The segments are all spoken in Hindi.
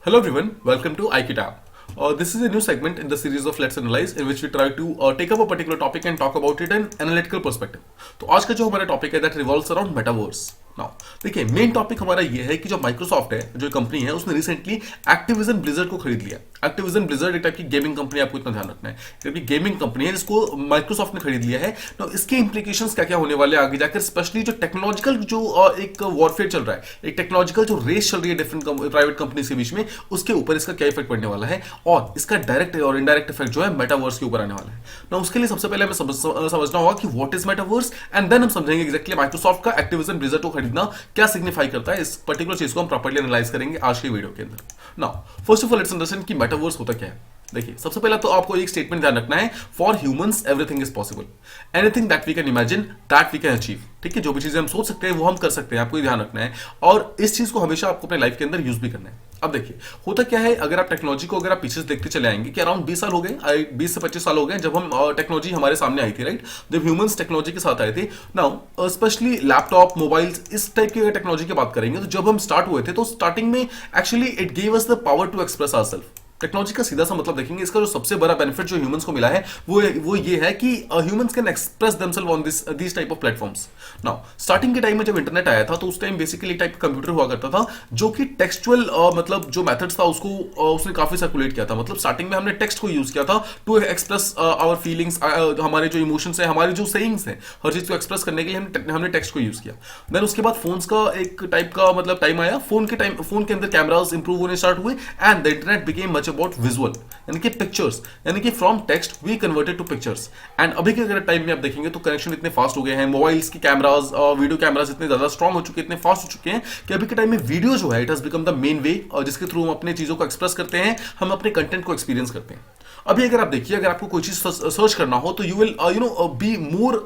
Hello everyone, welcome to IQTab. This is a new segment in the series of Let's Analyze in which we try to take up a particular topic and talk about it in analytical perspective. तो आज का जो हमारा टॉपिक है that revolves around metaverse. Now देखिए मेन टॉपिक हमारा ये है कि जो माइक्रोसॉफ्ट है जो कंपनी है उसने रिसेंटली एक्टिविजन ब्लिजर्ड को खरीद लिया. एक्टिविजन ब्लिजर्ड एक टाइप की गेमिंग कंपनी, आपको इतना ध्यान रखना है, क्योंकि गेमिंग कंपनी है जिसको माइक्रोसॉफ्ट ने खरीद लिया है. तो इसके इंप्लीकेशंस क्या क्या होने वाले हैं आगे जाकर, स्पेशली जो टेक्नोलॉजिकल जो एक वॉरफेयर चल रहा है, एक टेक्नोलॉजिकल जो रेस चल रही है डिफरेंट प्राइवेट कंपनीज के बीच में, उसके ऊपर इसका क्या इफेक्ट पड़ने वाला है और इसका डायरेक्ट और इनडायरेक्ट इफेक्ट जो है मेटावर्स के ऊपर आने वाला है ना. उसके लिए सबसे पहले हमें समझना होगा कि what is metaverse and then हम समझेंगे एग्जैक्टली माइक्रोसॉफ्ट का एक्टिविजन ब्लिजर्ड को खरीदना क्या सिग्निफाई करता है. इस पर्टिकुलर चीज को हम प्रॉपर्ली एनालाइज करेंगे आज की वीडियो के अंदर. Now first of all let's understand कि मेटावर्स होता क्या है. देखिए सबसे पहला तो आपको एक स्टेटमेंट ध्यान रखना है, for humans everything is possible, anything that we can imagine that we can achieve. ठीक है, जो भी चीजें हम सोच सकते हैं वो हम कर सकते हैं, आपको ध्यान रखना है और इस चीज को हमेशा आपको अपने लाइफ के अंदर यूज भी करना है. अब देखिए होता क्या है, अगर आप टेक्नोलॉजी को अगर आप पीछे देखते चले आएंगे कि अराउंड 20 साल हो गए, 20 से 25 साल हो गए जब हम टेक्नोलॉजी हमारे सामने आई थी, राइट, जब ह्यूमंस टेक्नोलॉजी के साथ आए थे. नाउ स्पेशली लैपटॉप, मोबाइल्स, इस टाइप की टेक्नोलॉजी की बात करेंगे तो जब हम स्टार्ट हुए थे तो स्टार्टिंग में actually it gave us the power to express ourselves. Technology का सीधा सा मतलब देखेंगे, इसका जो सबसे बड़ा बेनिफिट जो ह्यूमंस को मिला है वो ये है कि humans can express themselves on this type of platforms. Now starting के टाइम में जब इंटरनेट आया था तो उस टाइम बेसिकली एक टाइप का कंप्यूटर हुआ करता था जो कि टेक्सचुअल मतलब जो मेथड्स था उसको उसने काफी सर्कुलेट किया था. मतलब स्टार्टिंग में हमने टेक्स्ट को यूज किया था टू एक्सप्रेस आवर फीलिंग्स, हमारे जो इमोशंस है, हमारे जो सेइंग्स हैं, हर चीज को एक्सप्रेस करने के लिए हमने टेक्स्ट को यूज किया. देन उसके बाद फोन्स का एक टाइप का मतलब टाइम आया, फोन के अंदर कैमरास इंप्रूव होने स्टार्ट हुए and the internet became much about visual, यानी कि पिक्चर्स, यानी कि from text we converted to pictures. And अभी के अगर टाइम में आप देखेंगे तो कनेक्शन इतने फास्ट हो गए हैं, मोबाइल्स की कैमरास, वीडियो कैमरास इतने ज्यादा स्ट्रांग हो चुके हैं, इतने फास्ट हो चुके हैं कि अभी के टाइम में वीडियो जो है it has become the main way जिसके थ्रू हम अपने चीजों को एक्सप्रेस करते हैं, हम अपने कंटेंट को एक्सपीरियंस करते हैं. अभी अगर आप देखिए, अगर आपको कोई चीज सर्च करना हो तो यू विल बी मोर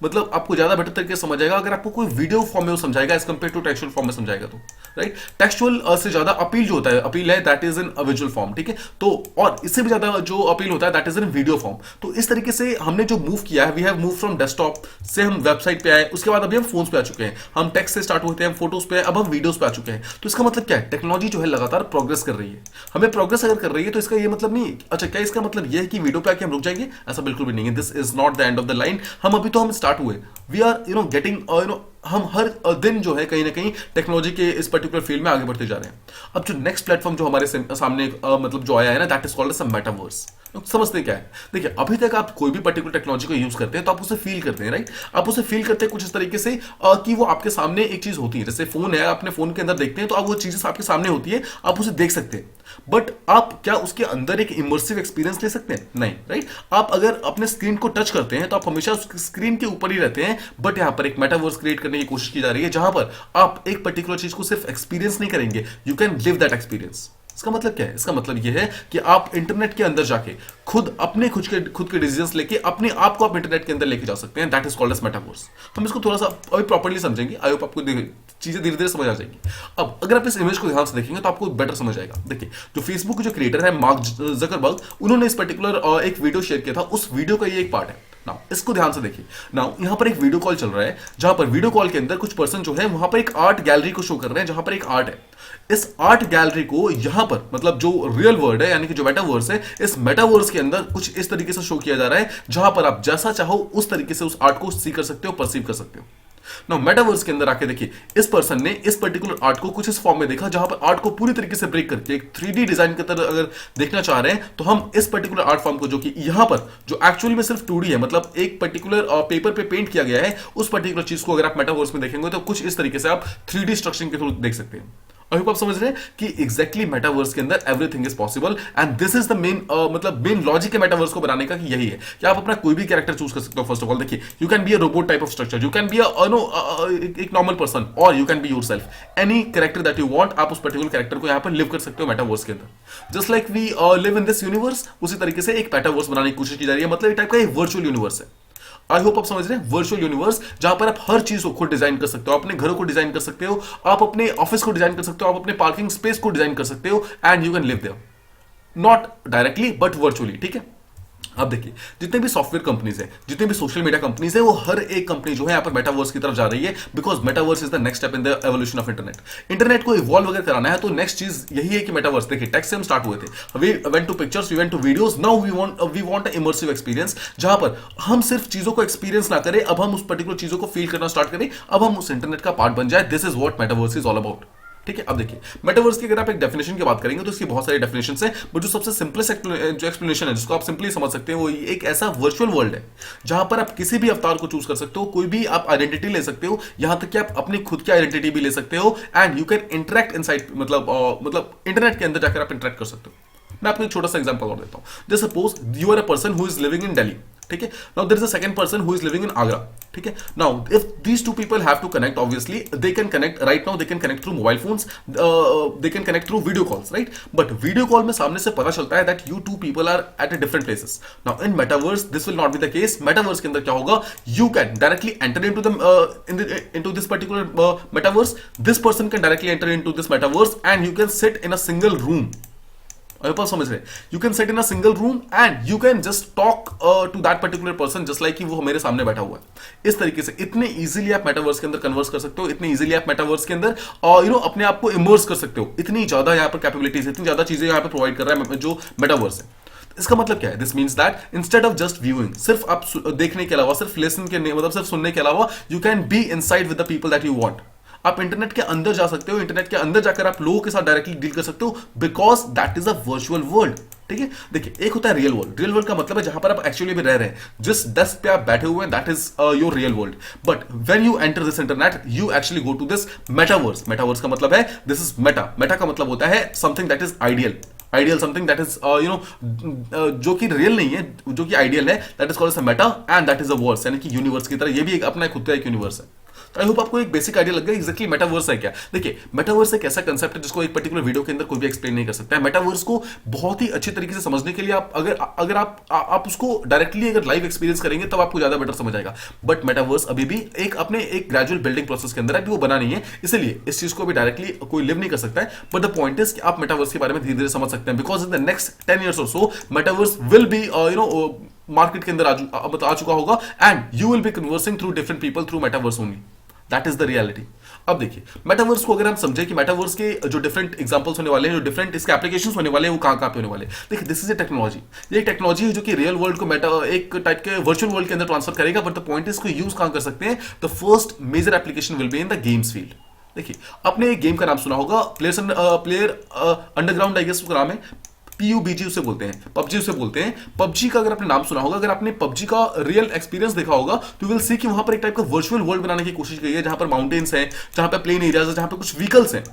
मतलब आपको ज्यादा बेटर तरीके से समझ आएगा अगर आपको कोई वीडियो फॉर्म में समझाएगा as compare to textual form में समझाएगा तो, राइट. टेक्सचुअल से ज्यादा अपील जो होता है, अपील है that is in visual form, ठीक है. तो और इससे भी ज्यादा जो अपील होता है that is in video form. तो इस तरीके से हमने जो मूव किया है, we have move from desktop से हम वेबसाइट पे आए, उसके बाद अभी हम फोन्स पे आ चुके हैं, हम टेक्स्ट से स्टार्ट होते हैं, हम फोटोज पे, अब हम वीडियोस पे आ चुके हैं. तो इसका मतलब क्या है, टेक्नोलॉजी जो है लगातार प्रोग्रेस कर रही है. हमें प्रोग्रेस अगर कर रही है तो इसका ये मतलब नहीं, अच्छा क्या इसका मतलब ये है कि वीडियो पे आके हम रुक जाएंगे, ऐसा बिल्कुल भी नहीं है. This is not the end of the line. हम स्टार्ट हुए, वी आर गेटिंग हम हर दिन जो है कहीं ना कहीं टेक्नोलॉजी के इस पर्टिकुलर फील्ड में आगे बढ़ते जा रहे हैं. अब जो नेक्स्ट प्लेटफॉर्म जो हमारे सामने मतलब जो आया है ना, that is called as metaverse. समझते क्या है, देखिए अभी तक आप कोई भी पर्टिकुलर टेक्नोलॉजी को यूज करते हैं तो आप उसे फील करते हैं, राइट. आप उसे फील करते हैं कुछ इस तरीके से कि वो आपके सामने एक चीज होती है. जैसे फोन है, अपने फोन के अंदर देखते हैं तो आप वो चीजें आपके सामने होती है, आप उसे देख सकते हैं, बट आप क्या उसके अंदर एक इमर्सिव एक्सपीरियंस ले सकते हैं? नहीं, राइट. आप अगर अपने स्क्रीन को टच करते हैं तो आप हमेशा उस स्क्रीन के ऊपर ही रहते हैं, बट यहां पर एक मेटावर्स क्रिएट करने की कोशिश की जा रही है जहां पर आप एक पर्टिकुलर चीज को सिर्फ एक्सपीरियंस नहीं करेंगे, you can live that experience. इसका मतलब क्या है, इसका मतलब यह है कि आप इंटरनेट के अंदर जाके खुद के डिसीजंस लेके अपने आप को आप इंटरनेट के अंदर लेके जा सकते हैं. That is called as metaverse. हम इसको थोड़ा सा अभी प्रॉपर्ली समझेंगे, आई होप आपको चीजें धीरे धीरे समझ आ जाएंगी. अब अगर आप इस इमेज को ध्यान से देखेंगे तो आपको बेटर समझ आएगा. देखिए जो फेसबुक के जो क्रिएटर है मार्क जकरबर्ग, उन्होंने इस पर्टिकुलर एक वीडियो शेयर किया था, उस वीडियो का ये एक पार्ट है. नाउ इसको ध्यान से देखिए. नाउ यहां पर एक वीडियो कॉल चल रहा है जहां पर वीडियो कॉल के अंदर कुछ पर्सन जो है वहां पर एक आर्ट गैलरी को शो कर रहे हैं जहां पर एक आर्ट है. इस आर्ट गैलरी को यहां पर मतलब जो रियल वर्ल्ड है यानी कि जो मेटावर्स है, इस मेटावर्स के अंदर कुछ इस तरीके से शो किया जा रहा है जहां पर आप जैसा चाहो उस तरीके से उस आर्ट को सी कर सकते हो, परसीव कर सकते हो. नाउ मेटावर्स के अंदर आके देखिए, इस पर्सन ने इस पर्टिकुलर आर्ट को कुछ इस फॉर्म में देखा जहां पर आर्ट को पूरी तरीके से ब्रेक करके एक 3D डिजाइन की तरह अगर देखना चाह रहे हैं तो हम इस पर्टिकुलर आर्ट फॉर्म को, जो कि यहां पर जो एक्चुअली में सिर्फ 2D है, मतलब एक पर्टिकुलर पेपर पे पेंट किया गया है, उस पर्टिकुलर चीज को अगर आप मेटावर्स में देखेंगे तो कुछ इस तरीके से आप 3D स्ट्रक्चरिंग के थ्रू देख सकते हैं. आई होप आप समझ रहे हैं कि एग्जैक्टली मेटावर्स के अंदर everything is possible and this is the main logic है मेटावर्स को बनाने का कि यही है कि आप अपना कोई भी कैरेक्टर चूज कर सकते हो. फर्स्ट ऑफ ऑल देखिए, you can be a robot type of structure, you can be एक नॉर्मल पर्सन, और you can be yourself, any character that you want. आप उस पर्टिकुलर कैरेक्टर को यहां पर लिव कर सकते हो मेटावर्स के अंदर. Just like we live in this universe, उसी तरीके से एक मेटावर्स बनाने की कोशिश की जा रही है. मतलब एक टाइप का एक वर्चुअल यूनिवर्स है. आई होप आप समझ रहे हैं, वर्चुअल यूनिवर्स जहां पर आप हर चीज को खुद डिजाइन कर सकते हो, अपने घरों को डिजाइन कर सकते हो, आप अपने ऑफिस को डिजाइन कर सकते हो, आप अपने पार्किंग स्पेस को डिजाइन कर सकते हो and you can live there, not directly but virtually. ठीक है. अब देखिए, जितने भी सॉफ्टवेयर कंपनीज हैं, जितने भी सोशल मीडिया कंपनीज हैं, वो हर एक कंपनी जो है यहाँ पर मेटावर्स की तरफ जा रही है, because metaverse is the next step in the evolution of internet. Internet को इवॉल्व अगर कराना है तो नेक्स्ट चीज यही है कि मेटावर्स। देखिए, टेक्स्ट से हम स्टार्ट हुए थे, we went to pictures, we went to videos, now we want a immersive experience, जहां पर हम सिर्फ चीजों को एक्सपीरियंस ना करें, अब हम उस पर्टिकुलर चीजों को फील करना स्टार्ट करें, अब हम उस इंटरनेट का पार्ट बन जाए। This is what metaverse is all about. ठीक है, अब देखिए, मेटावर्स की अगर आप एक डेफिनेशन की बात करेंगे तो इसकी बहुत सारी डेफिनेशंस हैं, बट जो सबसे सिंपलेस्ट जो एक्सप्लेनेशन है, जिसको आप सिंपली समझ सकते हैं, वो एक ऐसा वर्चुअल वर्ल्ड है जहां पर आप किसी भी अवतार को चूज कर सकते हो, कोई भी आप आइडेंटिटी ले सकते हो, यहां तक कि आप अपनी खुद की आइडेंटिटी भी ले सकते हो, and you can interact inside, मतलब इंटरनेट के अंदर जाकर आप इंटरेक्ट कर सकते हो। मैं आपको एक छोटा सा एग्जांपल और देता हूं। Just suppose you are a person who is living in Delhi, ठीक है, now there is a second person who is living in Agra, ठीक है, now if these two people have to connect, obviously they can connect, right now they can connect through mobile phones, they can connect through video calls, right, but video call में सामने से पता चलता है that you two people are at a different places. Now in metaverse this will not be the case. Metaverse के अंदर क्या होगा, you can directly enter into this particular metaverse, this person can directly enter into this metaverse and you can sit in a single room. समझ रहे, you can set in a single room and you can just talk to that particular person just like कि वो मेरे सामने बैठा हुआ है। इस तरीके से इतने इजीली आप मेटावर्स के अंदर कन्वर्स कर सकते हो, इतने इजीली आप मेटावर्स के अंदर अपने आप को इमर्स कर सकते हो। इतनी ज्यादा यहाँ पर कैपेबिलिटीज, इतनी ज्यादा चीजें यहाँ पर प्रोवाइड कर रहा है जो मेटावर्स है। इसका मतलब क्या है? This means that instead of just viewing, सिर्फ आप देखने के अलावा, सिर्फ लिसन के मतलब सिर्फ सुनने के अलावा, you can be inside with the people that you want. आप इंटरनेट के अंदर जा सकते हो, इंटरनेट के अंदर जाकर आप लोगों के साथ डायरेक्टली डील कर सकते हो, because that is a virtual world. ठीक है, देखिए, एक होता है रियल वर्ल्ड। रियल वर्ल्ड का मतलब है जहां पर आप एक्चुअली भी रह रहे हैं, जिस डेस्क पे आप बैठे हुए हैं, that is your real world. But when you enter this internet, you actually go to this metaverse. Metaverse का मतलब है दिस इज मेटा। मेटा का मतलब होता है something that is ideal, something that is जो कि रियल नहीं है, जो कि आइडियल है, that is called meta and that is a verse, यानी कि यूनिवर्स की तरह ये भी एक अपना खुद का एक यूनिवर्स है। तो आई होप आपको एक बेसिक आइडिया लग गया एक्जैक्टली मेटावर्स है क्या। देखिए, मेटावर्स एक ऐसा कंसेप्ट है जिसको एक पर्टिकुलर वीडियो के अंदर कोई भी एक्सप्लेन नहीं कर सकता है। मेटावर्स को बहुत ही अच्छे तरीके से समझने के लिए आप अगर आप उसको डायरेक्टली अगर लाइव एक्सपीरियंस करेंगे तब आपको ज्यादा बेटर समझ आएगा। बट मेटावर्स अभी भी एक अपने एक ग्रेजुअल बिल्डिंग प्रोसेस के अंदर है, अभी वो बना नहीं है, इसलिए इस चीज को भी डायरेक्टली कोई लिव नहीं कर सकता है। बट द पॉइंट इज कि आप मेटावर्स के बारे में धीरे धीरे समझ सकते हैं, because in the next 10 years और सो मेटावर्स विल बी मार्केट के अंदर आ चुका होगा and you will be conversing through different people through metaverse only. That is the reality. अब देखिए, मेटावर्स को अगर हम समझे कि मेटावर्स के जो डिफरेंट एग्जांपल्स होने वाले हैं, जो डिफरेंट इसके एप्लीकेशंस होने वाले हैं, वो कहां पे होने वाले हैं। देखिए, दिस इज ए टेक्नोलॉजी। ये टेक्नोलॉजी है जो कि रियल वर्ल्ड को एक टाइप के वर्चुअल वर्ल्ड के अंदर ट्रांसफर करेगा। बट द पॉइंट इज को यूज कहां कर सकते हैं। The first major application will be in the games field. देखिए, आपने एक गेम का नाम सुना होगा, प्लेयर अंडरग्राउंड, आई गेस उसका नाम है PUBG उसे बोलते हैं, PUBG उसे बोलते हैं। PUBG का अगर आपने नाम सुना होगा, अगर आपने PUBG का रियल एक्सपीरियंस देखा होगा, तो विल सी कि वहां पर एक टाइप का वर्चुअल वर्ल्ड बनाने की कोशिश की है, जहां पर माउंटेन्स हैं, जहां पर प्लेन एरियाज है, जहां पर कुछ व्हीकल्स हैं,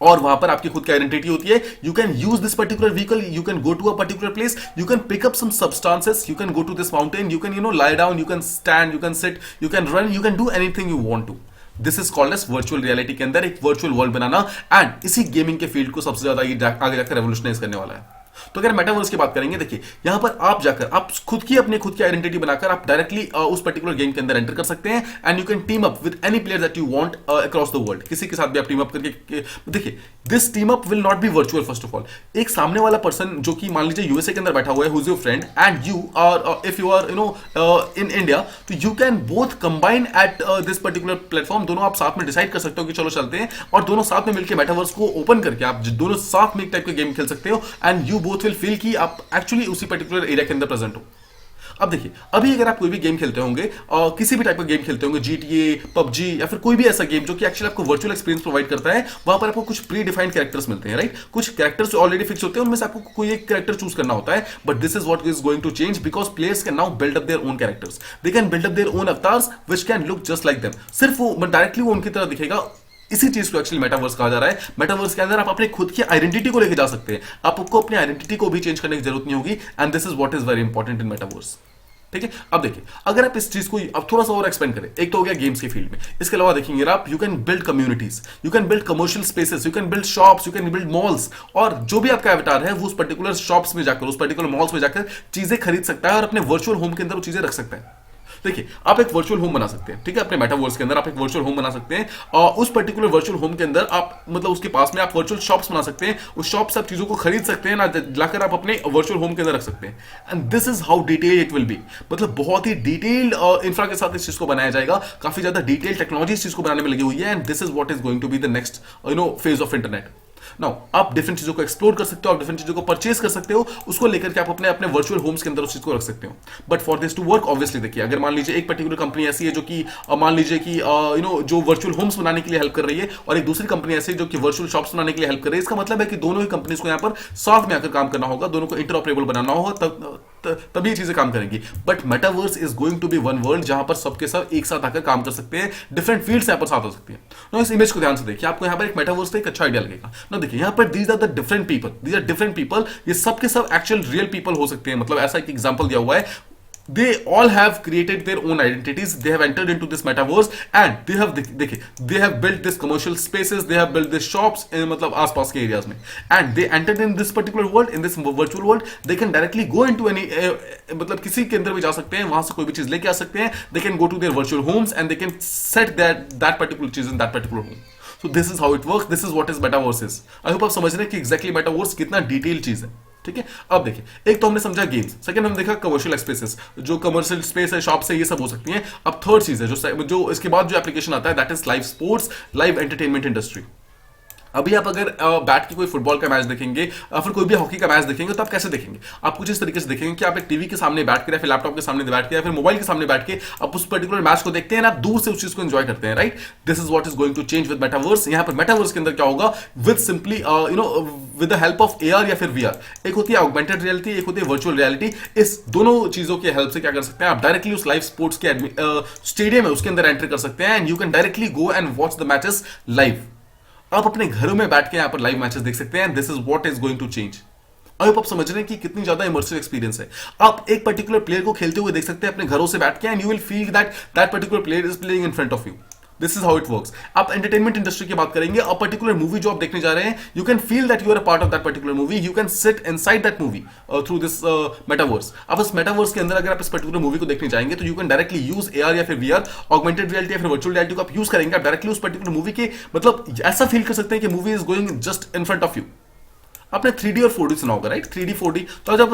और वहां पर आपकी खुद की आइडेंटिटी होती है। You can use this particular vehicle, you can go to a particular place, you can pick up some substances, you can go to this mountain, you can lie down, you can stand, you can sit, you can run, you can do anything you want to. This is called as virtual reality के अंदर एक वर्चुअल वर्ल्ड बनाना, एंड इसी गेमिंग के फील्ड को सबसे ज्यादा आगे जाकर रेवोल्यूशनाइज करने वाला है। तो अगर मेटावर्स की बात करेंगे, देखिए, यहां पर आप जाकर आप खुद की आइडेंटिटी बनाकर आप डायरेक्टली उस पर्टिकुलर गेम के अंदर एंटर कर सकते हैं and you can team up with any player that you want across the world. किसी के साथ भी आप टीम अप करके, देखिए, this team up will not B virtual. First of all, एक सामने वाला पर्सन जो कि मान लीजिए यूएसए के अंदर बैठा हुआ है, who is your friend, and you are if you are in India, तो you can both combine at this particular platform. दोनों आप साथ में डिसाइड कर सकते हो कि चलो चलते हैं, और दोनों साथ में मिलकर मेटावर्स को ओपन करके आप दोनों साथ में एक टाइप का गेम खेल सकते हो, and you both will feel कि आप एक्चुअली उसी पर्टिकुलर एरिया के अंदर प्रेजेंट हो। अब देखिए, अभी अगर आप कोई भी गेम खेलते होंगे, किसी भी टाइप का गेम खेलते होंगे, GTA, PUBG या फिर कोई भी ऐसा गेम जो कि एक्चुअली आपको वर्चुअल एक्सपीरियंस प्रोवाइड करता है, वहां पर आपको कुछ प्री डिफाइंड कैरेक्टर्स मिलते हैं, राइट। कुछ कैरेक्टर्स ऑलरेडी फिक्स होते हैं, उनमें से आपको कोई एक कैरेक्टर चूज करना होता है। But this is what is going to change, because players can now build up their own characters, they can build up their own avatars which can look just like them. सिर्फ वो डायरेक्टली वो उनकी तरह दिखेगा। इसी चीज को एक्चुअली मेटावर्स कहा जा रहा है। मेटावर्स के अंदर आप अपने खुद की आइडेंटिटी को लेके जा सकते हैं, आपको अपनी आइडेंटिटी को भी चेंज करने की जरूरत नहीं होगी, and this is what is very important in metaverse. ठीक है, अब देखिए, अगर आप इस चीज को अब थोड़ा सा और एक्सपेंड करें, एक तो हो गया गेम्स के फील्ड में, इसके अलावा देखेंगे आप, you can build communities, you can build commercial spaces, you can build shops, you can build malls, और जो भी आपका अवतार है वो उस पर्टिकुलर शॉप्स में जाकर, उस पर्टिकुलर मॉल्स में जाकर चीजें खरीद सकता है और अपने वर्चुअल होम के अंदर वो चीजें रख सकता है। देखिए, आप एक वर्चुअल होम बना सकते हैं, ठीक है, अपने मेटावर्स के अंदर आप एक वर्चुअल होम बना सकते हैं और उस पर्टिकुलर वर्चुअल होम के अंदर आप मतलब उसके पास में आप वर्चुअल शॉप्स बना सकते हैं, उस शॉप से आप चीजों को खरीद सकते हैं ना, लाकर आप अपने वर्चुअल होम के अंदर रख सकते हैं। And this is how detail it will be, मतलब बहुत ही डिटेल्ड इंफ्रा के साथ इस चीज को बनाया जाएगा, काफी ज्यादा डिटेल टेक्नोलॉजी इस चीज को बनाने में लगी हुई है। And this is what is going to be the next phase of internet. नाउ आप डिफरेंट चीजों को एक्सप्लोर कर सकते हो, आप डिफरेंट चीजों को परचेज कर सकते हो, उसको लेकर के आप अपने अपने वर्चुअल होम्स के अंदर उस चीज को रख सकते हो। But for this to work obviously, देखिए, अगर मान लीजिए एक पर्टिकुलर कंपनी ऐसी है जो कि मान लीजिए कि जो वर्चुअल होम्स बनाने के लिए हेल्प कर रही है, और एक दूसरी कंपनी ऐसी है जो कि वर्चुअल शॉप्स बनाने के लिए हेल्प कर रही है, इसका मतलब है कि दोनों ही कंपनीज को यहाँ पर साथ में आकर काम करना होगा, दोनों को इंटरऑपरेबल बनाना होगा, तभी ये चीजें काम करेंगी। But metaverse is going to be one world जहां पर सबके सब एक साथ आकर काम कर सकते हैं, डिफरेंट फील्ड्स यहाँ पर साथ हो सकती हैं। ना इस इमेज को ध्यान से देखिए, आपको यहाँ पर एक मेटावर्स का एक अच्छा आइडिया लगेगा ना। देखिए यहाँ पर these are the different people, these are different people, ये सब के सब एक्चुअल रियल पीपल हो सकते हैं। मतलब ऐसा एक एग्जांपल दिया हुआ है, they all have created their own identities, they have entered into this metaverse and they have देखिए they have built this commercial spaces, they have built this shops in मतलब आसपास के एरियाज में, and they entered in this particular world, in this virtual world, they can directly go into any मतलब किसी के अंदर भी जा सकते हैं, वहां से कोई भी चीज लेके आ सकते हैं, they can go to their virtual homes and they can set that particular चीज in that particular home. So this is how it works, this is what is metaverse is. I hope आप समझ रहे हैं कि exactly metaverse कितना डिटेल चीज है, ठीक है। अब देखिए, एक तो हमने समझा गेम्स, सेकंड हमने देखा कमर्शियल स्पेसेस, जो कमर्शियल स्पेस है, शॉप से ये सब हो सकती हैं। अब थर्ड चीज है जो इसके बाद जो एप्लीकेशन आता है, that is live sports, live entertainment industry. अभी आप अगर बैठ के कोई फुटबॉल का मैच देखेंगे या फिर कोई भी हॉकी का मैच देखेंगे, तो आप कैसे देखेंगे? आप कुछ इस तरीके से देखेंगे कि आप एक टीवी के सामने बैठ कर या फिर लैपटॉप के सामने बैठ के या फिर मोबाइल के सामने बैठ के आप उस पर्टिकुलर मैच को देखते हैं, आप दूर से उस चीज को एंजॉय करते हैं, right? This is what is going to change with metaverse. यहाँ पर मेटावर्स के अंदर क्या होगा, with simply with the help of AR या फिर वीआर। एक होती है ऑगमेंटेड रियलिटी, एक होती है वर्चुअल रियलिटी। इस दोनों चीजों के हेल्प से क्या कर सकते हैं, आप डायरेक्टली उस लाइव स्पोर्ट्स के स्टेडियम है उसके अंदर एंटर कर सकते हैं, and you can directly go and watch the matches live. आप अपने घरों में बैठ के यहाँ पर लाइव मैचेस देख सकते हैं। This is what is going to change. अब आप समझ रहे हैं कि कितनी ज्यादा इमर्सिव एक्सपीरियंस है। आप एक पर्टिकुलर प्लेयर को खेलते हुए देख सकते हैं अपने घरों से बैठ के, and you will feel that particular player is playing in front of you. This is how it works. आप एंटरटेनमेंट इंडस्ट्री की बात करेंगे, अ पर्टिकुलर मूवी जो आप देखने जा रहे हैं, you can feel that you are a part of that particular movie, you can sit inside that movie through this metaverse. अब इस मेटावर्स के अंदर अगर आप इस पर्टिकुलर मूवी को देखने जाएंगे, तो you can directly use AR या फिर वीआर, ऑगमेंटेड रियलिटी या फिर वर्चुअल रियलिटी को आप यूज करेंगे, आप डायरेक्टली उस पर्टिकुलर मूवी के मतलब ऐसा फील कर सकते हैं कि movie is going just in front of you. आपने 3D और 4D सुना होगा, राइट? 3D 4D। तो जब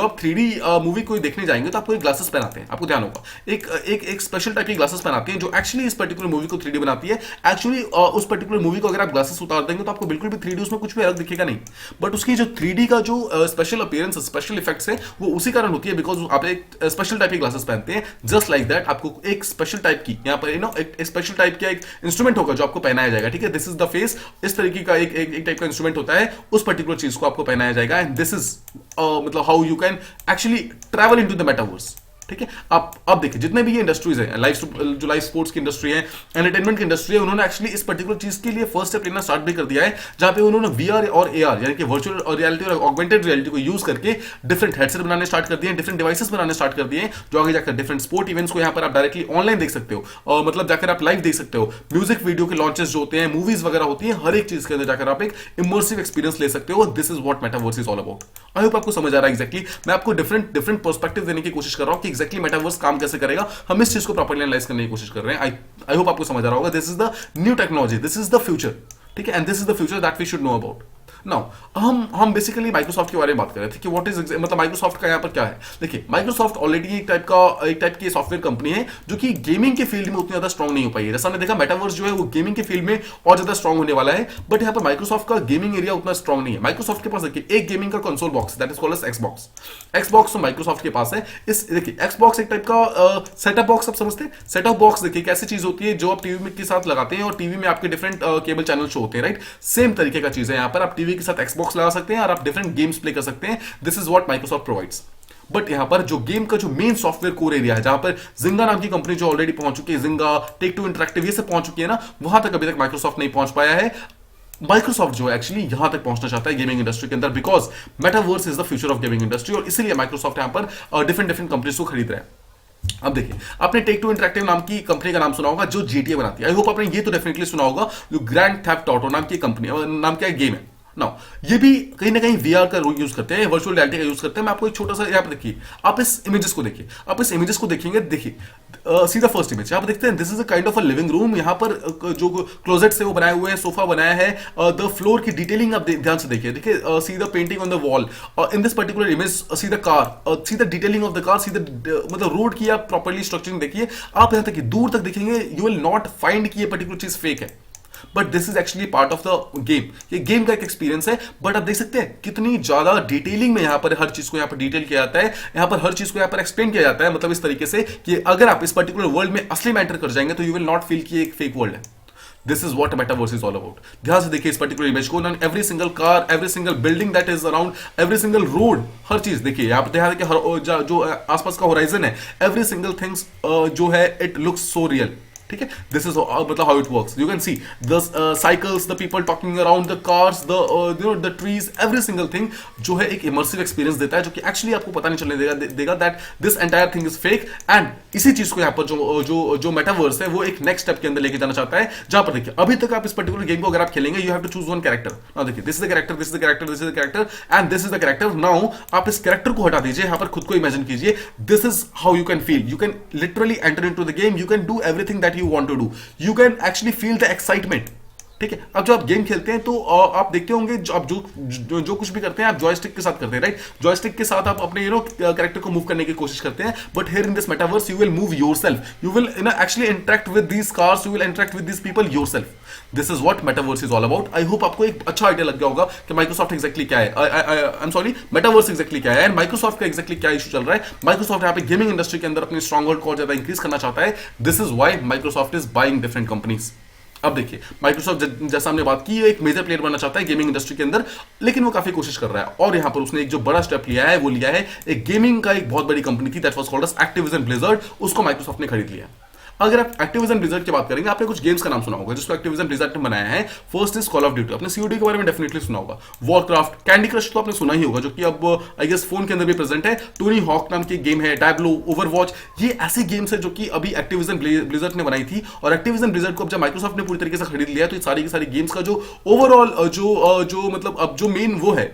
आप 3D मूवी कोई देखने जाएंगे, तो आपको एक ग्लासेस पहनाते हैं, आपको ध्यान होगा, एक स्पेशल टाइप की ग्लासेस पहनाते हैं जो एक्चुअली इस पर्टिकुलर मूवी को 3D बनाती है। एक्चुअली उस पर्टिकुलर मूवी को अगर आप ग्लासेस उतार देंगे, तो आपको बिल्कुल भी 3D उसमें कुछ भी अलग दिखेगा नहीं। बट उसकी जो 3D का जो स्पेशल अपीयरेंस, स्पेशल इफेक्ट्स है, वो उसी कारण होती है बिकॉज आप एक स्पेशल टाइप की ग्लासेस पहनते हैं। जस्ट लाइक दैट आपको एक स्पेशल टाइप की यहाँ पर एक स्पेशल टाइप का एक इंस्ट्रूमेंट होगा जो आपको पहनाया जाएगा, ठीक है? This is the face. इस तरीके का एक टाइप का इंस्ट्रूमेंट होता है, उस पर्टिकुलर चीज को आपको पहनाया जाएगा। And this is मतलब how you can actually travel into the metaverse, ठीक है? आप अब देखिए, जितने भी ये इंडस्ट्रीज है, जो लाइव स्पोर्ट्स की इंडस्ट्री है, एंटरटेनमेंट की इंडस्ट्री है, उन्होंने एक्चुअली इस पर्टिकुलर चीज के लिए फर्स्ट स्टेप लेना स्टार्ट भी कर दिया है, जहां पे उन्होंने वीआर और एआर यानी कि वर्चुअल रियलिटी और ऑगमेंटेड रियलिटी को यूज करके डिफरेंट हेडसेट बनाने स्टार्ट कर दिए, डिफरेंट डिवाइसेस बनाने स्टार्ट कर दिए, जो आगे जाकर डिफरेंट स्पोर्ट इवेंट्स को यहाँ पर आप डायरेक्टली ऑनलाइन देख सकते हो, और मतलब जाकर आप लाइव देख सकते हो। म्यूजिक वीडियो के लॉन्चेस जो होते हैं, मूवीज वगैरह होती है, हर एक चीज के अंदर जाकर आप एक इमर्सिव एक्सपीरियंस ले सकते हो। This is what metaverse is all about. I hope आपको समझ आ रहा है एक्जैक्टली। मैं आपको डिफरेंट पर्सपेक्टिव देने की कोशिश कर रहा हूं कि एक्जैक्टली मेटावर्स काम कैसे करेगा। हम इस चीज को प्रॉपर्ली एनालाइज करने की कोशिश कर रहे हैं। आई होप आपको समझ आ रहा होगा। This is the new technology, this is the future, ठीक है? And this is the future that we should know about. Now हम बेसिकली माइक्रोसॉफ्ट के बारे में बात कर रहे थे कि व्हाट इज मतलब माइक्रोसॉफ्ट का यहाँ पर क्या है। देखिए, माइक्रोसॉफ्ट ऑलरेडी एक टाइप की सॉफ्टवेयर कंपनी है जो कि गेमिंग के फील्ड में उतनी ज्यादा स्ट्रांग नहीं हो पाई है। जैसा हमने देखा, मेटावर्स जो है वो गेमिंग के फील्ड में और ज्यादा स्ट्रांग होने वाला है, बट यहाँ पर माइक्रोसॉफ्ट का गेमिंग एरिया उतना स्ट्रांग नहीं है। माइक्रोसॉफ्ट के पास देखिए एक गेमिंग का console box, that is called as Xbox. Xbox तो माइक्रोसॉफ्ट के पास है। इस देखिए एक्सबॉक्स एक टाइप का सेटअप बॉक्स, आप समझते हैं? सेटअप बॉक्स देखिए कैसी चीज होती है जो आप टीवी के साथ लगाते हैं और टीवी में आपके डिफरेंट केबल चैनल शो होते हैं, राइट? सेम तरीके का चीज है यहाँ पर। आप टीवी के साथ एक्सबॉक्स लगा सकते हैं और आप डिफरेंट गेम्स प्ले कर सकते हैं। This is what Microsoft provides. But यहां पर जो गेम का जो मेन सॉफ्टवेयर कोर एरिया है, जहां पर जिंगा नाम की कंपनी जो ऑलरेडी पहुंच चुकी है, जिंगा, टेक टू इंटरैक्टिव, ये सब पहुंच चुकी है ना, वहां तक अभी तक माइक्रोसॉफ्ट नहीं पहुंच पाया है। माइक्रोसॉफ्ट जो है एक्चुअली यहां तक पहुंचना चाहता है गेमिंग इंडस्ट्री के अंदर, because metaverse is the future of gaming industry, और इसीलिए माइक्रोसॉफ्ट यहां पर डिफरेंट कंपनीज को खरीद रहा है। अब देखिए, आपने टेक टू इंटरैक्टिव नाम की कंपनी का नाम सुना होगा जो GTA बनाती है। आई होप आपने ये तो डेफिनेटली सुना होगा, जो ग्रैंड थेफ्ट ऑटो नाम की कंपनी, नाम क्या गेम है नाउ ये भी कहीं ना कहीं वीआर का यूज करते हैं, वर्चुअल रियलिटी का यूज करते हैं। मैं आपको एक छोटा सा यहाँ पे देखिए, आप इस इमेजेस को देखिए, आप इस इमेजेस को देखेंगे, देखिए सीधा फर्स्ट इमेज यहाँ पे देखते हैं, this is a kind of a living room. यहाँ पर जो क्लोजेट से वो बनाए हुए हैं, सोफा बनाया है, द फ्लोर की डिटेलिंग आप ध्यान से देखिए, देखिए see the painting on the wall, in this particular image see the car, see the detailing of the car, see the मतलब रोड की आप प्रॉपर्ली स्ट्रक्चरिंग देखिए। आप यहाँ तक दूर तक देखेंगे, यू विल नॉट फाइंड कि ये पर्टिकुलर चीज फेक है, but this is actually part of the game. ये गेम का एक एक्सपीरियंस है। बट आप देख सकते हैं कितनी ज्यादा डिटेलिंग में यहाँ पर हर चीज को यहाँ पर डिटेल किया जाता है, यहाँ पर हर चीज को यहाँ पर एक्सप्लेन किया जाता है, मतलब इस तरीके से कि अगर आप इस पर्टिकुलर वर्ल्ड में असली में एंटर कर जाएंगे तो यू विल नॉट फील कि एक फेक वर्ल्ड है। This is what metaverse is all about. ध्यान से देखिए इस पर्टिकुलर इमेज को, every single car, every single building that is around, every single road, हर चीज देखिए। यहाँ पर ध्यान देखिए जो आसपास का होराइजन है, एवरी सिंगल थिंग्स जो है इट लुक्स सो रियल। ठीक है, दिस इज मतलब how it works. You can see the cycles, the people talking around, the cars, the trees, every single thing जो है एक इमर्सिव एक्सपीरियंस देता है, जो कि एक्चुअली आपको पता नहीं चलने देगा that this entire thing is fake. And इसी चीज को यहाँ पर जो मेटावर्स है वो एक नेक्स्ट स्टेप के अंदर लेके जाना चाहता है, जहां पर देखिए अभी तक आप इस पर्टिकुलर गेम को अगर आप खेलेंगे, you have to choose one character. Now देखिए, this is the character, this is the character, this is the character and this is the character. Now आप इस कैरेक्टर को हटा दीजिए, यहाँ पर खुद को इमेजिन कीजिए। This is how you can feel, you can literally enter into the game, you can do everything that you want to do, you can actually feel the excitement। ठीक है, अब जब आप गेम खेलते हैं तो आप देखते होंगे आप जो कुछ भी करते हैं आप जॉयस्टिक के साथ करते हैं, राइट? जॉयस्टिक के साथ आप अपने कैरेक्टर को मूव करने की कोशिश करते हैं। But here in this metaverse you will move yourself, you will actually interact with these cars, you will interact with these people yourself. This is what metaverse is all about. I hope आपको एक अच्छा आइडिया लग गया होगा कि माइक्रोसॉफ्ट एक्जैक्टली क्या है, I am sorry, metaverse exactly क्या है एंड माइक्रोसॉफ्ट का एक्जैक्टली क्या इशू चल रहा है। माइक्रोसॉफ्ट यहाँ पे गेमिंग इंडस्ट्री के अंदर अपनी स्ट्रॉन्ग होल्ड को और ज्यादा इंक्रीज करना चाहता है। This is why Microsoft is buying different companies. अब देखिए, माइक्रोसॉफ्ट जैसा हमने बात की, एक मेजर प्लेयर बनना चाहता है गेमिंग इंडस्ट्री के अंदर, लेकिन वो काफी कोशिश कर रहा है। और यहां पर उसने एक जो बड़ा स्टेप लिया है वो लिया है, एक गेमिंग का एक बहुत बड़ी कंपनी थी that was called as Activision Blizzard, उसको माइक्रोसॉफ्ट ने खरीद लिया। अगर आप एक्टिविजन ब्लिजर्ड की बात करेंगे, आपने कुछ गेम्स का नाम सुना होगा जिसको एक्टिविजन ब्लिजर्ड ने बनाया है। First is call of duty, आपने सीओडी के बारे में डेफिनेटली सुना होगा। वॉरक्राफ्ट, कैंडी क्रश तो आपने सुना ही होगा, जो कि अब आई गेस फोन के अंदर भी प्रेजेंट है। टोनी हॉक नाम की गेम है, डायब्लो, ओवरवॉच, ये ऐसे गेम्स है जो कि अभी एक्टिविजन ब्लिजर्ड ने बनाई थी। और एक्टिविजन ब्लिजर्ड को अब जब माइक्रोसॉफ्ट ने पूरी तरीके से खरीद लिया तो ये सारी की सारी गेम्स का जो ओवरऑल जो मतलब अब जो मेन वो है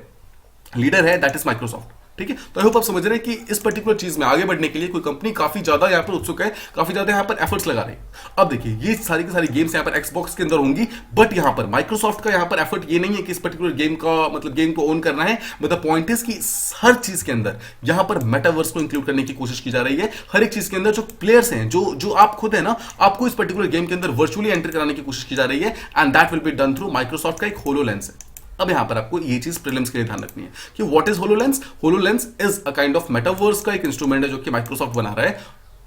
लीडर है, दैट इज माइक्रोसॉफ्ट। ठीक है, तो आई होप आप समझ रहे हैं कि इस पर्टिकुलर चीज में आगे बढ़ने के लिए कोई कंपनी काफी ज्यादा यहाँ पर उत्सुक है, काफी ज्यादा यहाँ पर एफर्ट्स लगा रही है। अब देखिए, ये सारी की सारी गेम्स यहाँ पर एक्सबॉक्स के अंदर होंगी, बट यहाँ पर माइक्रोसॉफ्ट का यहाँ पर एफर्ट ये नहीं है कि इस पर्टिकुलर गेम का मतलब गेम को ओन करना है। मतलब पॉइंट इज कि हर चीज के अंदर यहाँ पर मेटावर्स को इंक्लूड करने की कोशिश की जा रही है। हर एक चीज के अंदर जो प्लेयर्स हैं, जो आप खुद है ना, आपको इस पर्टिकुलर गेम के अंदर वर्चुअली एंटर कराने की कोशिश की जा रही है and that will be done through Microsoft का एक होलोलेंस है। अब यहां पर आपको ये चीज प्रीलिम्स के लिए ध्यान रखनी है कि what is HoloLens. HoloLens is a kind of metaverse का एक इंस्ट्रूमेंट है जो कि माइक्रोसॉफ्ट बना रहा है।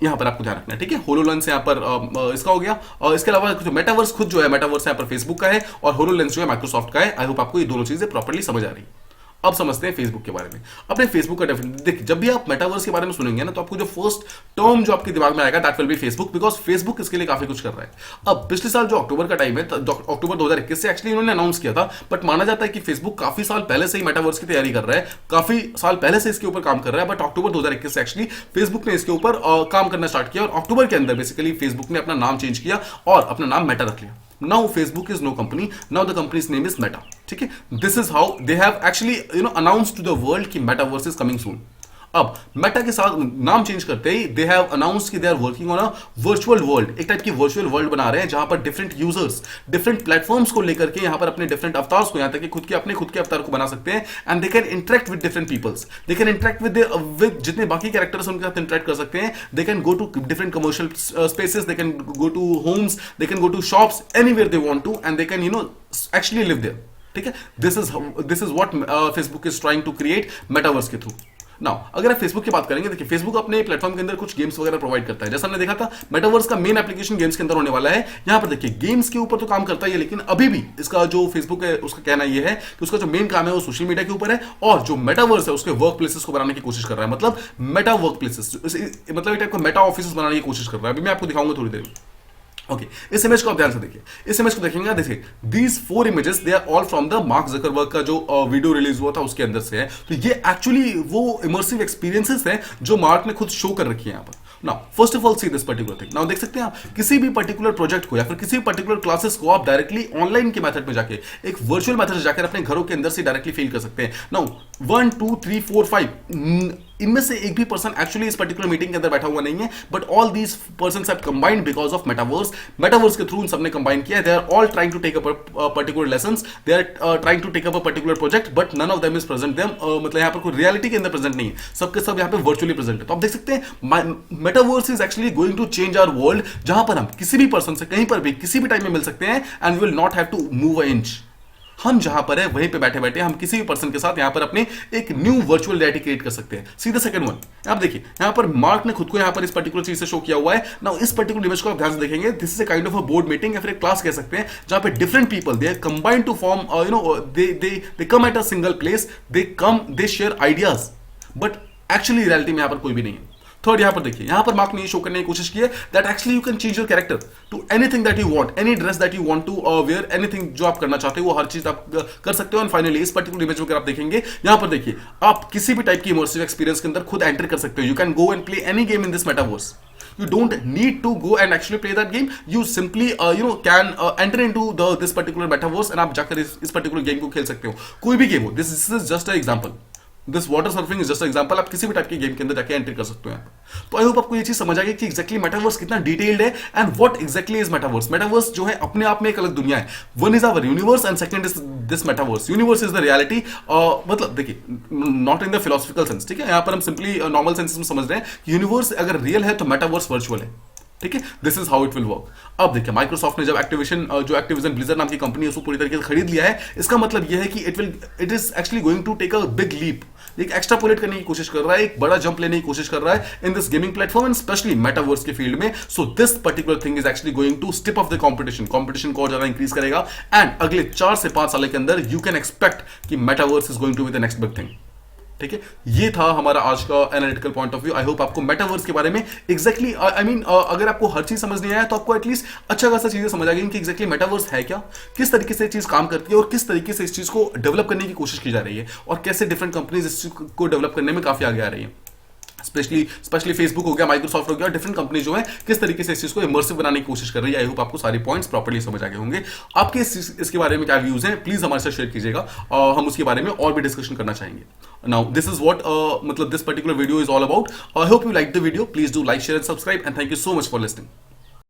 यहां पर आपको ध्यान रखना है, ठीक है। होलोलेंस यहां पर इसका हो गया, और इसके अलावा जो मेटावर्स खुद जो है, मेटावर्स यहां पर फेसबुक का है और होलोलेंस जो है माइक्रोसॉफ्ट का है। आई होप आपको ये दोनों चीजें प्रॉपर्ली समझ आ रही है। अब समझते हैं फेसबुक के बारे में। अपने फेसबुक का डेफिनेटली देखिए, जब भी आप मेटावर्स के बारे में सुनेंगे ना, तो आपको जो फर्स्ट टर्म जो आपके दिमाग में आएगा that will be Facebook, because Facebook इसके लिए काफी कुछ कर रहा है। अब पिछले साल जो अक्टूबर का टाइम है, अक्टूबर 2021 से एक्चुअली इन्होंने अनाउंस किया था, बट माना जाता है कि फेसबुक काफी साल पहले से ही मेटावर्स की तैयारी कर रहा है, काफी साल पहले से इसके ऊपर काम कर रहा है। बट अक्टूबर 2021 से एक्चुअली फेसबुक ने इसके ऊपर काम करना स्टार्ट किया और अक्टूबर के अंदर बेसिकली फेसबुक ने अपना नाम चेंज किया और अपना नाम मेटा रख लिया। Now Facebook is no company. Now the company's name is Meta. ठीक है, this is how they have actually announced to the world कि Metaverse is coming soon. अब मेटा के साथ नाम चेंज करते ही दे हैव अनाउंस्ड कि they are working on a virtual world, एक टाइप की वर्चुअल वर्ल्ड बना रहे हैं जहां पर डिफरेंट यूजर्स डिफरेंट प्लेटफॉर्म्स को लेकर के यहां पर अपने डिफरेंट अवतार्स को, यहां तक कि खुद के अवतार को बना सकते हैं and they can interact with different peoples, they can interact with जितने बाकी कैरेक्टर्स उनके साथ इंटरेक्ट कर सकते हैं। They can go to different commercial spaces, they can go to homes, they can go to shops, anywhere they want to and they can actually live there. ठीक है, this is what Facebook is trying to create metaverse के थ्रू। नाउ अगर आप फेसबुक की बात करेंगे, देखिए फेसबुक अपने प्लेटफॉर्म के अंदर कुछ गेम्स वगैरह प्रोवाइड करता है। जैसा हमने देखा था, मेटावर्स का मेन एप्लीकेशन गेम्स के अंदर होने वाला है। यहां पर देखिए गेम्स के ऊपर तो काम करता ही है, लेकिन अभी भी इसका जो फेसबुक है उसका कहना यह है कि उसका जो मेन काम है वो सोशल मीडिया के ऊपर है, और जो मेटावर्स है उसके वर्क प्लेसेस को बनाने की कोशिश कर रहा है। मतलब मेटा वर्क प्लेसेस, मतलब एक टाइप का मेटा ऑफिस बनाने की कोशिश कर रहा है। अभी मैं आपको दिखाऊंगा थोड़ी देर में। ओके इस इमेज को आप ध्यान से देखिए, इस इमेज को देखेंगे, देखिए these 4 images they are all from the Mark Zuckerberg का जो वीडियो रिलीज हुआ था उसके अंदर से है। तो ये एक्चुअली वो इमर्सिव एक्सपीरियंसेस हैं जो मार्क ने खुद शो कर रखी है यहाँ पर। Now first of all see this particular thing. Now देख सकते हैं आप किसी भी पर्टिकुलर प्रोजेक्ट को या फिर किसी भी पर्टिकुलर क्लासेस को आप डायरेक्टली ऑनलाइन के मेथड में जाके, एक वर्चुअल मेथड से जाकर अपने घरों के अंदर से डायरेक्टली फील कर सकते हैं। नाउ 1 2 3 4 5 इनमें से एक भी पर्सन एक्चुअली इस पर्टिकुलर मीटिंग के अंदर बैठा हुआ नहीं है, but all these person have combined because of metaverse. Metaverse के थ्रू इन सबने कंबाइन किया है। They are all trying to take up particular lessons, they are trying to take up a particular project, but none of them is present them, मतलब यहाँ पर कोई रियलिटी के अंदर प्रेजेंट नहीं है, सबके सब यहाँ पे वर्चुअली प्रेजेंट है। तो आप देख सकते हैं metaverse is actually going to change our world, जहां पर हम किसी भी पर्सन से कहीं पर भी किसी भी टाइम में मिल सकते हैं and will not have to move a inch. हम जहां पर है वहीं पे बैठे बैठे हम किसी भी पर्सन के साथ यहां पर अपनी एक न्यू वर्चुअल रियलिटी क्रिएट कर सकते हैं। सी द सेकंड वन, आप देखिए यहां पर मार्क ने खुद को यहां पर इस पर्टिकुलर चीज से शो किया हुआ है। नाउ इस पर्टिकुलर इमेज को आप ध्यान से देखेंगे, this is a kind of a board meeting या फिर एक क्लास कह सकते हैं, जहां पे different people they combine to form they come at a single place, they share ideas, but actually reality में यहां पर कोई भी नहीं है। थर्ड यहां पर देखिए, यहां पर मार्क ने शो करने की कोशिश की है that actually you can change your character to anything that you want, any dress that you want to wear, anything जो आप करना चाहते हो वो हर चीज आप कर सकते हो। एंड फाइनली इस पर्टिकुलर इमेज में आप देखेंगे, यहां पर देखिए आप किसी भी टाइप की इमर्सिव एक्सपीरियंस के अंदर खुद एंटर कर सकते हो। You can go and play any game in this metaverse. You don't need to go and actually play that game. You simply can enter into this particular metaverse and आप जाकर इस particular game को खेल सकते हो, कोई भी गेम हो। This is just an example. This water surfing is just example. आप किसी भी टाइप के गेम के अंदर जाके एंट्री कर सकते हैं। तो आई होप आपको ये चीज समझ आ गई कि एक्जैक्टली मेटावर्स कितना डिटेल्ड है and what exactly is metaverse. Metaverse जो है अपने आप में एक अलग दुनिया है। One is our universe and second is this metaverse. Universe is the reality, मतलब देखिए not in the philosophical sense, ठीक है, यहाँ पर हम सिंपली नॉर्मल सेंस में समझ रहे हैं कि यूनिवर्स अगर रियल है तो मेटावर्स वर्चुअल है, ठीक है। This is how it will work. अब देखिए माइक्रोसॉफ्ट ने जब एक्टिविजन ब्लिजर नाम की कंपनी है उसको पूरी तरीके से खरीद लिया है, इसका मतलब यह है कि it is actually going to take a big leap, एक एक्स्ट्रापोलेट करने की कोशिश कर रहा है, एक बड़ा जंप लेने की कोशिश कर रहा है in this gaming platform and specially metaverse के फील्ड में। So this particular thing is actually going to step of the competition को और ज्यादा इंक्रीज करेगा एंड अगले 4 से 5 साल के अंदर यू कैन एक्सपेक्ट कि metaverse is going to be the next big thing, ठीक है। ये था हमारा आज का analytical point of view. I hope आपको मेटावर्स के बारे में एक्जैक्टली अगर आपको हर चीज समझ नहीं आया तो आपको एटलीस्ट अच्छा खासा चीजें समझ आ गई कि एक्जैक्टली मेटावर्स है क्या, किस तरीके से चीज काम करती है और किस तरीके से इस चीज को डेवलप करने की कोशिश की जा रही है और कैसे डिफरेंट कंपनीज इस चीज को डेवलप करने में काफी आगे आ रही है। स्पेशली फेसबुक हो गया, माइक्रोसॉफ्ट हो गया, डिफरेंट कंपनी जो है किस तरीके से इस चीज को इमर्सिव बनाने की कोशिश कर रही है। आई होप आपको सारे पॉइंट्स प्रॉपर्ली समझ आ गए होंगे। आपके इसके बारे में क्या व्यूज हैं प्लीज हमारे साथ शेयर कीजिएगा, हम उसके बारे में और भी डिस्कशन करना चाहेंगे। नाउ दिस इज व्हाट मतलब this particular video is all about. I hope you like the video. Please do like, share and subscribe and thank you so much for listening.